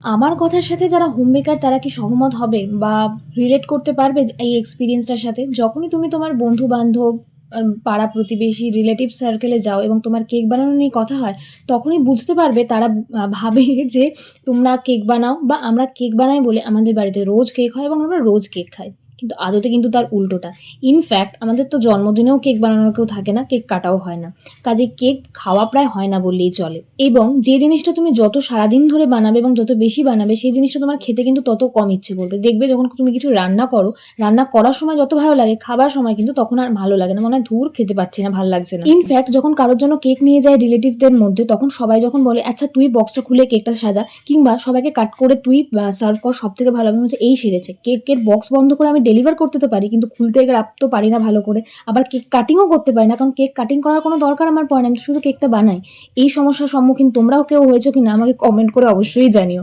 আমার কথার সাথে যারা হোম মেকার তারা কি সহমত হবে বা রিলেট করতে পারবে যে এই এক্সপেরিয়েন্সটার সাথে? যখনই তুমি তোমার বন্ধু-বান্ধব, পাড়া প্রতিবেশী, রিলেটিভ সার্কেলে যাও এবং তোমার কেক বানানো নিয়ে কথা হয়, তখনই বুঝতে পারবে তারা ভাবে যে তোমরা কেক বানাও বা আমরা কেক বানাই বলে আমাদের বাড়িতে রোজ কেক হয় এবং আমরা রোজ কেক খাই। কিন্তু আদতে কিন্তু তার উল্টোটা। ইনফ্যাক্ট আমাদের তো জন্মদিনেও কেক বানানোর কেউ থাকে না, কেক কাটাও হয় না। কাজেই কেক খাওয়া প্রায় হয় না বললেই চলে। এবং যে জিনিসটা তুমি যত সারাদিন ধরে বানাবে এবং যত বেশি বানাবে সেই জিনিসটা তোমার খেতে কিন্তু তত কম ইচ্ছে করবে। দেখবে যখন তুমি কিছু রান্না করো, রান্না করার সময় যত ভালো লাগে, খাবার সময় কিন্তু তখন আর ভালো লাগে না। মনে হয় ধুর খেতে পাচ্ছি না, ভাল লাগছে না। ইনফ্যাক্ট যখন কারোর জন্য কেক নিয়ে যায় রিলেটিভদের মধ্যে, তখন সবাই যখন বলে, "আচ্ছা তুই বক্সটা খুলে কেকটা সাজা" কিংবা সবাইকে কাট করে তুই সার্ভ কর, সবথেকে ভালো হবে। হচ্ছে এই সেরেছে। কেকের বক্স বন্ধ করে আমি ডেলিভার করতে তো পারি, কিন্তু খুলতে তো পারি না ভালো করে। আবার কেক কাটিংও করতে পারি না, কারণ কেক কাটিং করার কোনো দরকার আমার পড়ে না। আমি শুধু কেকটা বানাই। এই সমস্যার সম্মুখীন তোমরাও কেউ হয়েছো কিনা আমাকে কমেন্ট করে অবশ্যই জানিও।